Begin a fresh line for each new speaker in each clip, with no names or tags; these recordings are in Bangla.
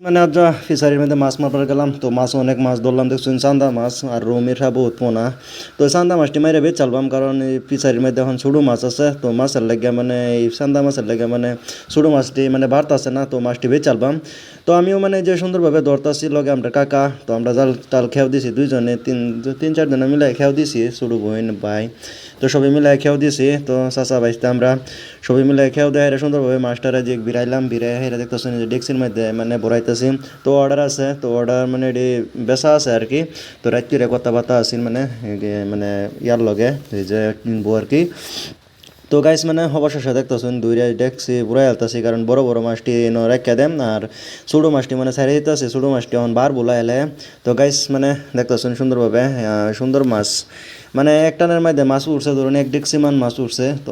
মানে আজ ফিশারির মধ্যে মাছ মারবার গেলাম, তো মাছ অনেক মাছ ধরলাম, দেখছেন চান্দা মাছ আর রুমির বহুত পোনা। তো চান্দা মাছটি মাইরে বেচ চালবাম, কারণ এই ফিশারির মধ্যে এখন ছোটো মাছ আছে, তো মাছের লাগে মানে এই চান্দা মাছের লাগে মানে ছোটো মাছটি মানে বাড়তাছে না, তো মাছটি বেচ চালবাম। তো আমিও মানে যে সুন্দরভাবে ধরতাছি লগে আমরা কাকা, তো আমরা জাল টাল খেয়াও দিছি দুইজনে, তিন চার জনে মিলে খেয়াও দিছি, ছোটো বোন ভাই, তো সবাই মিলে খেয়াও দিছি। তো চাচা ভাইতে আমরা সবাই মিলে খেয়াও দেয় সুন্দরভাবে মাছটারে যে বিরাইলাম, বিরাই হেরা দেখতেছেন যে ডেক্সির মধ্যে মানে ভরাইতেছি। তো অর্ডার আছে, তো অর্ডার মানে এটি বেচা আছে আর কি। তো রাত্রিরে কথাবার্তা আছিল মানে মানে ইয়ার লগে এই যে কিনবো আর কি। তো গাইস মানে অবশেষে দেখতেছেন দুইটা ডেকসি পুরাই আলতাছি, কারণ বড় বড় মাছটি রেখে দেন আর ছোটো মাছটি মানে ছাড়িয়ে দিতেছে, ছোটো মাছটি এখন বার বলা এলে। তো গাইস মানে দেখতেছেন সুন্দরভাবে সুন্দর মাছ মানে একটানের মধ্যে মাছ উঠছে, ধরুন এক ডেকসি মান মাছ উঠছে। তো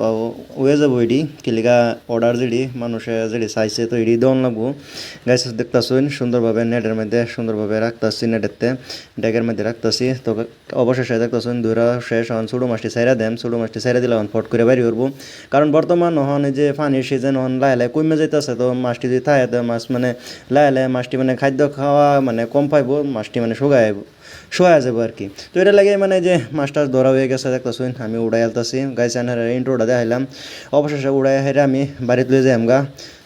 হয়ে যাবো এডি কিলিকা অর্ডার যেডি মানুষে যেডি চাইছে, তো এডি দেওয়ান লাগবো। গাইস দেখতেছেন সুন্দরভাবে নেটের মধ্যে সুন্দরভাবে রাখতেছি, নেটেরতে ডেকের মধ্যে রাখতেছি। তো অবশেষে দেখতেছেন দুইটা শেষ, এখন ছোটো মাছটি ছাইরা দেন, ছোটো মাছটি ছাইরা দিলে এখন ফট করে বাড়ি করবো, কারণ বর্তমান হন এই যে পানির সিজন হন লাহে লাহে কমে যাইতেছে। তো মাছটি যদি থাকে তো মাছ মানে লাহে লাহে মাছটি মানে খাদ্য খাওয়া মানে কম পাইব, মাছটি মানে শোয়া যাবো আর কি। তো এটা লাগে মানে যে মাছটা ধরা হয়ে গেছে দেখতেছেন, আমি উড়াই আলতাছি গাইস, আনার ইন্ট্রোটা দেখাইলাম। অবশেষে উড়াই হেরে আমি বাড়িতে লয়ে যাই আমগা।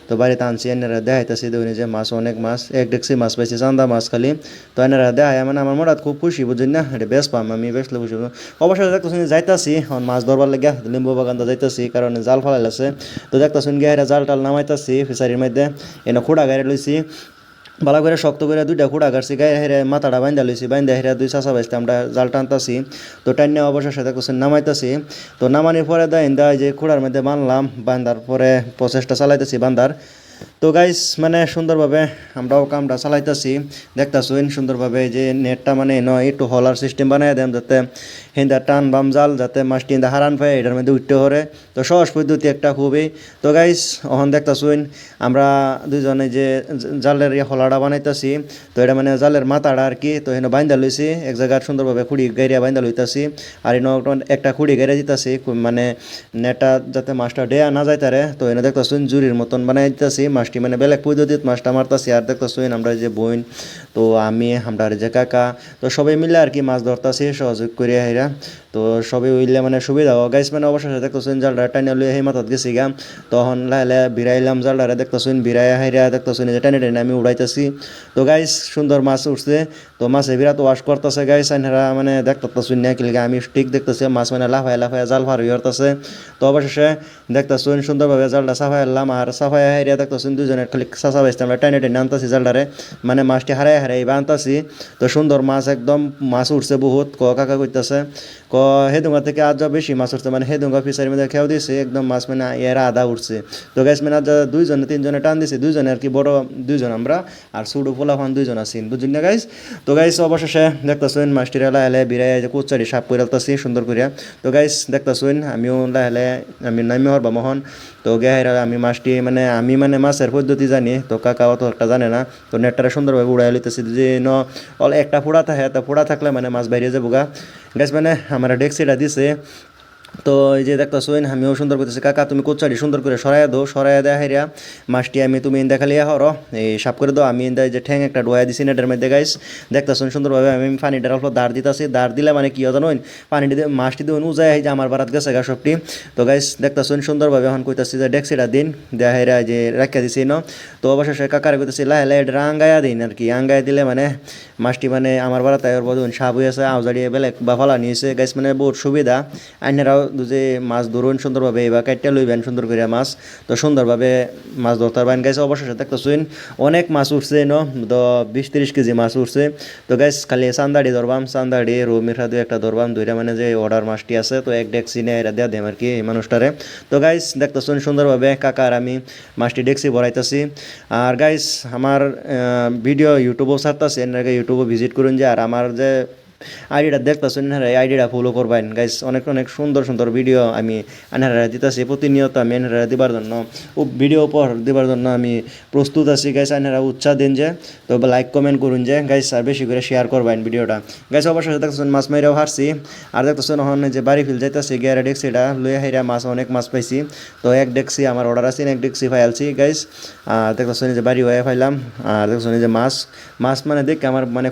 তো বাড়িতে আনছি, এনারা দেখাইতেছি দেখুন যে মাছ অনেক মাছ, এক ডেকসি মাছ পাইছি, চান্দা মাছ খালি। তো এনারা দেখায় মানে আমার মনে খুব খুশি, বুঝছেন না, এটা বেশ পাম আমি বেশলে খুশি। অবশ্যই দেখতেছেন যাইতাছি এখন মাছ ধরবার লাগে লিম্বু বাগানটা যাইতাছি, কারণ জাল ফালাইলাছে। তো দেখতেছেন গিয়ে জাল টাল নামাইতাছি ফিশারির মধ্যে, এনে খুঁড়া গাড়ি লইছি, ভালো করে শক্ত করে দুইটা খুঁড়া কাটছি, গায়ে হেরে মাথাটা বাইন্দা লইছি, বাইন্দা হেরে দুই চাষা বাইসতে আমরা জাল টানতাছি। তো টাইনে অবশেষে দেখতেছেন নামাইতাছি। তো নামানোর পরে দা যে খুঁড়ার মধ্যে বানলাম, বান্ধার পরে প্রসেসটা চালাইতেছি বান্ধার। তো গাইস মানে সুন্দরভাবে আমরাও কামটা চালাইতেছি, দেখতেছুন সুন্দরভাবে যে নেটটা মানে একটু হলার সিস্টেম বানাই দেন, যাতে হিন্দা টান বাম জাল যাতে মাছটি হিন্দা হারান পায় এটার মধ্যে উঠতে হরে। তো সহজ পদ্ধতি একটা খুবই। তো গাইস অহন দেখতেছুন আমরা দুজনে যে জালের হলাটা বানাইতেছি, তো এটা মানে জালের মাথাটা আর কি। তো এনে বাইন্দা লইছি এক জায়গায় সুন্দরভাবে খুঁড়ি গাইরিয়া বাইন্দা লইতাছি, আর এনে একটা খুঁড়ি গাইরিয়া দিতেছি মানে নেটটা যাতে মাছটা ডেয়া না যায় তারে। তো এনে দেখতেছুন জুরির মতন বানাই দিতেছি মাছটি, মানে বেলেগ পদ্ধতিত মাছটা মারতাছি। আর দেখতেছুন আমরা যে বোন, তো আমি আমরা যে কাকা, তো সবাই মিলে আর কি মাছ ধরতাছি সহযোগ করে হেরা। তো সবাই উইলে মানে সুবিধা গাইস মানে অবশেষে দেখতেছুন জালটা টাইনে লুয়ে সেই মাথাত গেছি গা। তখন লাহে লাহে বিরাইলাম জালটারে, দেখতেছুন বিরাই হাইরা দেখতেছুন যে টাইনে টাইনে আমি উড়াইতেছি। তো গাইস সুন্দর মাছ উঠছে, তো মাছে বিরাট ওয়াশ করতেছে গাইস, আইনারা মানে দেখতেছুন না কিলগা আমি ঠিক দেখতেছি মাছ মানে লাফায় লাফায় জাল ফার হইতেছে। তো অবশেষে দেখতেছুন সুন্দরভাবে জালটা সাফাই আনলাম, আর সাফাই হাইরিয়া দেখতেছুন দুজনের খালি চাষা বাইসতে আমরা টাইনে টাইনে আনতাছি জালটারে, মানে মাছটি হারাই হারাই বা আনতাছি। তো সুন্দর মাছ একদম মাছ উঠছে বহুত, কাকা কইতাছে হেদুঙ্গা থেকে আজ যা বেশি মাছ উঠছে, মানে হেদুঙ্গা ফিশারি মধ্যে খেয়াও দিয়েছে একদম মাছ মানে এরা আধা উঠছে। তো গাইস মানে আজ দুইজনে তিনজনে টান দিছে, দুইজনে আর কি বড় দুইজন আমরা, আর ছোটো পোলাফান দুইজন আছি, বুঝুন না গাইস। তো গাইস অবশেষে দেখতেছেন মাছটির লাহে লাহে বিরাই কোচারি সাপ করে আলতাছি সুন্দর করিয়া। তো গাইস দেখতেছুন আমিও লাহে লাহে আমি নামি হরবা মোহন। তো গেহাইরা আমি মাছটি মানে আমি মানে মাছের পদ্ধতি জানি, তো কাকা অত একটা জানে না। তো নেটটারে সুন্দরভাবে উড়াই লইতেছি যে একটা ফোড়া থাকে, তা ফোড়া থাকলে মানে মাছ বাইরে যাবো গা। গাছ মানে আমার ডেক্সিটা দিছে। তো এই যে দেখতেছুন আমিও সুন্দর করতেছি, কাকা তুমি কোচারি সুন্দর করে সরাইয়া দো, সরাইয়া দেয়া হাইরা মাছটি আমি তুমি ইন্দা খালি হরো এই সাপ করে দাও, আমি ইন্দা যে ঠ্যাং একটা ডোয়া দিছি নেটের মধ্যে গাইস। দেখতেছুন সুন্দরভাবে আমি পানিটার অল্প দাঁড় দিতেছি, দাঁড় দিলে মানে কি হয় জানোন, পানিটি দিয়ে মাছটি দিয়ে উজায় যে আমার বারাত গেছে গা সবটি। তো গাইস দেখতেছুন সুন্দরভাবে এখন কইতাছি যে ডেক্সিটা দিন, দেয়া হাইরা যে রাখিয়া দিছি ন। তো অবশেষে কাকারে কইতেছি লাহে লাহে এটা আঙ্গাইয়া দিন আর কি, আঙ্গাইয়া দিলে মানে মাছটি মানে আমার বারাত আয়ের বদন সাপ হয়েছে আউজাড়িয়ে বেলেগ বা ফলা নিয়েছে গাইস, মানে বহুত সুবিধা। আইনারাও যে মাছ ধরুন সুন্দরভাবে এবার কাইটটা লইবেন সুন্দর করে মাছ, তো সুন্দরভাবে মাছ ধরতে পারবেন গাইস। অবশেষে দেখতেছুন অনেক মাছ উঠছে ন, তো 20-30 কেজি মাছ উঠছে। তো গাইস খালি চান্দাড়ি ধরবাম, চান্দাড়ি রুমির হাতে একটা ধরবাম, দুইটা মানে যে অর্ডার মাছটি আছে, তো এক ডেক্সি নিয়ে এরা দেওয়া দেম আর কি এই মানুষটারে। তো গাইস দেখতেছুন সুন্দরভাবে কাকা আর আমি মাছটি ডেক্সি ভরাইতেছি। আর গাইস আমার ভিডিও ইউটিউবেও ছাড়তেছি, এর আগে ইউটিউবে ভিজিট করুন যে, আর আমার যে আইডিটা দেখতেছেন না, এই আইডিটা ফলো করবেন গাইস। অনেক অনেক সুন্দর সুন্দর ভিডিও আমি আনারা দিতেছি প্রতিনিয়ত, আমি আনারা দিবার জন্য ভিডিও উপহার দিবার জন্য আমি প্রস্তুত আছি গাইস। আনারা উৎসাহ দিন যে, তো লাইক কমেন্ট করুন যে গাইস, আর বেশি করে শেয়ার করবেন ভিডিওটা গাইস। অবশ্যই দেখতেছেন মাছ মাইরাও হারছি, আর দেখতেছেন ওখানে যে বাড়ি ফিল যাইতেছি গিয়ারা ডেক্সিটা লইয়া হাইরা মাছ অনেক মাছ পাইছি। তো এক ডেক্সি আমার অর্ডার আছে, এক ডেক্সি ফাইলছি গাইস। আর দেখতেছেন যে বাড়ি হয়ে ফাইলাম, আর দেখতেছেন যে মাছ মাছ মানে দেখে আমার মানে